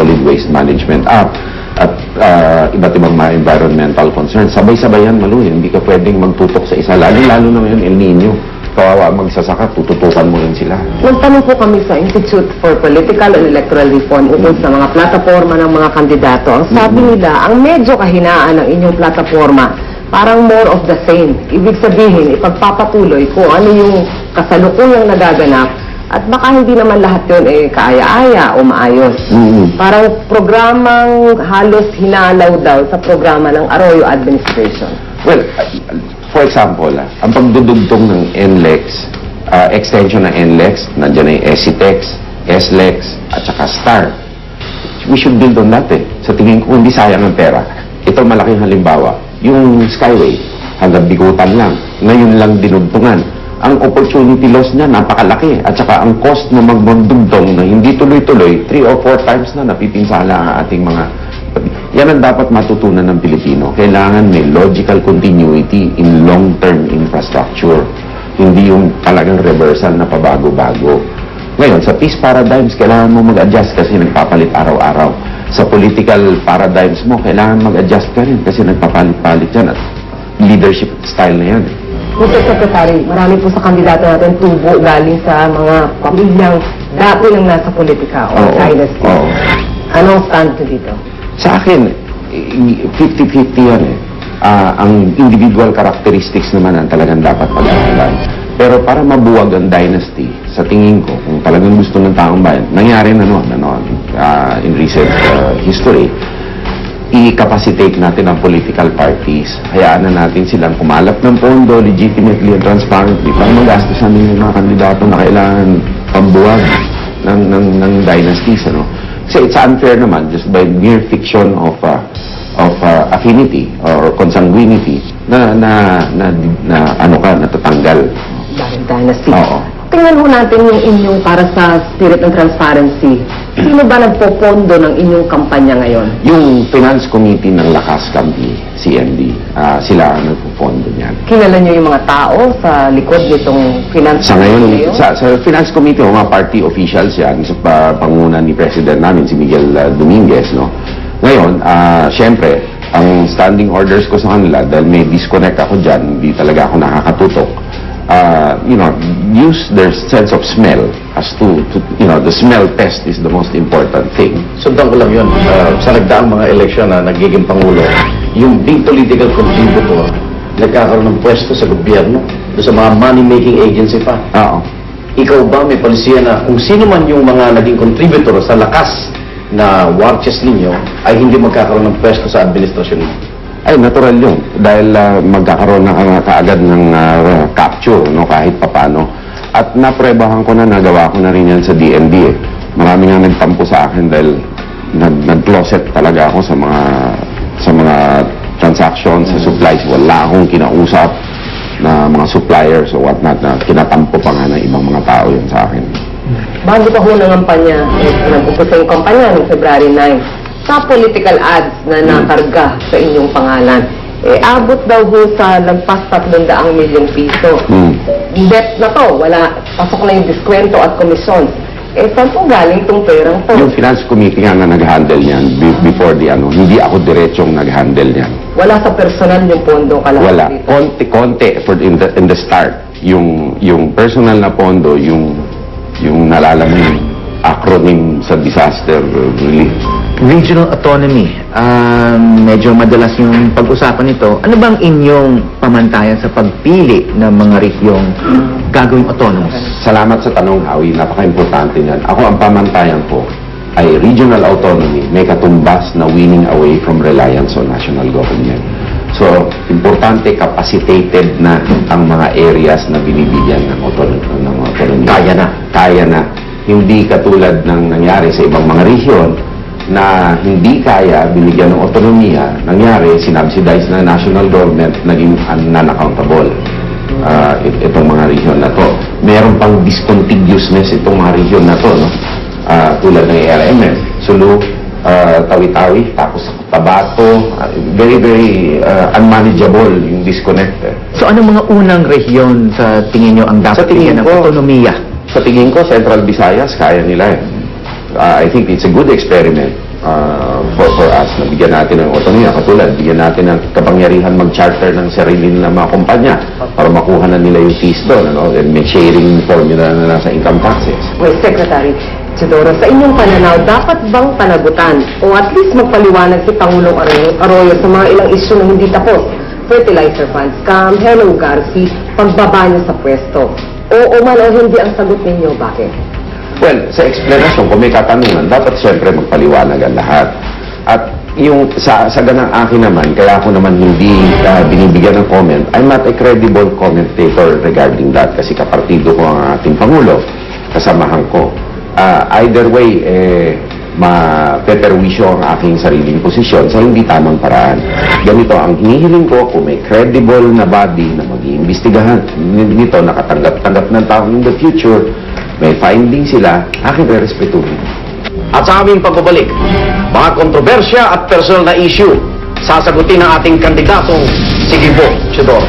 Solid Waste Management Act at iba't ibang mga environmental concerns. Sabay-sabay yan, Malu. Hindi ka pwedeng magtutok sa isa. Lalo na ngayon, El Nino. Kawawa magsasaka, tututukan mo rin sila. Nagtanong po kami sa Institute for Political and Electoral Reform ukol sa mga plataforma ng mga kandidato. Ang sabi nila, ang medyo kahinaan ng inyong plataforma, parang more of the same. Ibig sabihin, ipagpapatuloy kung ano yung kasalukuyang nagaganap at baka hindi naman lahat yun kaaya-aya o maayos. Parang programang halos hinalaw daw sa programa ng Arroyo Administration. Well, for example, ang pagdudugtong ng NLEX, extension ng NLEX, nandiyan ay SCTEX, SLEX, at saka STAR. We should build on that Sa tingin ko, hindi sayang ang pera. Ito malaking halimbawa. Yung Skyway, hanggang bigutan lang. Ngayon lang dinugtungan. Ang opportunity loss niya, napakalaki. At saka ang cost na magdugtong na hindi tuloy-tuloy, 3 or 4 times na napipinsala ang ating mga... Yan ang dapat matutunan ng Pilipino. Kailangan may logical continuity in long-term infrastructure. Hindi yung talagang reversal na pabago-bago. Ngayon, sa peace paradigms, kailangan mo mag-adjust kasi nagpapalit araw-araw. Sa political paradigms mo, kailangan mag-adjust ka rin kasi nagpapalit-palit yan at leadership style na yan. Mr. Secretary, marami po sa kandidato natin tubo galing sa mga pamilyang dati nang nasa politika o dynasty. Anong stand dito? Sa akin, 50-50 yan ang individual characteristics naman ang talagang dapat pag-aralan. Pero para mabuwag ang dynasty, sa tingin ko, kung talagang gusto ng taong bayan, nangyari na in recent history, i-capacitate natin ang political parties. Hayaan na natin silang kumalap ng pondo, legitimately and transparently, para magastusan ng mga kandidato na kailangan pambuwag ng dynasties. Kasi it's unfair naman, just by mere fiction of affinity or consanguinity na natatanggal. Dahil dynasty. Oo. Tingnan mo natin yung inyong para sa spirit ng transparency. Sino ba nagpopondo ng inyong kampanya ngayon? Yung Finance Committee ng Lakas Kampi, CMD, sila ang nagpopondo niyan. Kilala niyo yung mga tao sa likod nitong Finance Sa ngayon, Committee? sa Finance Committee, mga party officials yan, sa panguna ni President namin, si Miguel Dominguez, Ngayon, syempre, ang standing orders ko sa kanila, dahil may disconnect ako dyan, hindi talaga ako nakakatutok, use their sense of smell as to the smell test is the most important thing. Sundan ko lang yun. Sa nagdaang mga eleksyon na nagiging Pangulo, yung big political contributor, nagkakaroon ng pwesto sa gobyerno, sa mga money-making agency pa. Oo. Ikaw ba may polisiya na kung sino man yung mga naging contributor sa lakas na war chest ninyo ay hindi magkakaroon ng pwesto sa administrasyon mo? Ay, natural yun. Dahil magkakaroon na kaagad ng capture, kahit papano. At naprebahan ko na, nagawa ko na rin yan sa DND. Marami nga nagtampo sa akin dahil nag-closet talaga ako sa mga transactions, sa supplies. Wala akong kinausap na mga suppliers o whatnot na kinatampo pa nga ng ibang mga tao yun sa akin. Bago pa ho ng kampanya, nag-umpisa yung kampanya noong February 9, sa political ads na nakarga sa inyong pangalan, abot daw ho sa lagpas 300 milyong piso. Debt na to, wala, pasok na yung diskwento at komisyon. Saan po galing itong perang to? Yung Finance Committee nga na nag-handle yan before hindi ako diretsong nag-handle yan. Wala sa personal yung pondo kalahati? Wala. Konti in the start. Yung personal na pondo, yung nalalaman acronym sa disaster relief. Regional autonomy, medyo madalas yung pag-usapan nito. Ano bang inyong pamantayan sa pagpili ng mga rehiyon gagawing autonomous? Salamat sa tanong, Howie. Napaka-importante niyan. Ako, ang pamantayan ko ay regional autonomy may katumbas na winning away from reliance on national government. So, importante, capacitated na ang mga areas na binibigyan ng autonomy. Kaya na. Hindi katulad ng nangyari sa ibang mga rehiyon na hindi kaya binigyan ng autonomiya, nangyari, sinubsidize ng national government, naging non-accountable itong mga rehiyon na to. Meron pang discontiguousness itong mga rehiyon na to, tulad ng RMM, Sulu, Tawi-Tawi, tapos Tabato, very, very unmanageable yung disconnect. So ano mga unang rehiyon sa tingin nyo ang dapat bigyan ng autonomiya? Sa tingin ko, Central Visayas, kaya nila I think it's a good experiment. for us na bigyan natin ng autonomy. Katulad, bigyan natin ng kapangyarihan mag-charter ng sarili na mga kumpanya para makuha na nila yung fees doon, ano? And may sharing formula na nasa income taxes. Well, Secretary Isidoro, sa inyong pananaw, dapat bang panagutan o at least magpaliwanag si Pangulong Arroyo sa mga ilang isyu na hindi tapos? Fertilizer fund scam, Hello Garci, pagbaba niyo sa pwesto. Oo man o hindi ang sagot ninyo, bakit? Well, sa explanation, kung may katanungan, dapat siyempre magpaliwanag ang lahat. At yung sa ganang akin naman, kaya ako naman hindi binibigyan ng comment, I'm not a credible commentator regarding that kasi kapartido ko ang ating Pangulo, kasamahan ko. Either way, mapeperwisyo ang aking sariling posisyon sa hindi tamang paraan. Ganito, ang hinihiling ko, kung may credible na body na mag-iimbestigahan nito, nakatanggap-tanggap ng tao in the future, may finding sila, aking respetuhin. At sa aming pagbabalik, mga kontrobersya at personal na issue, sasagutin ng ating kandidatong si Gibo Isidoro.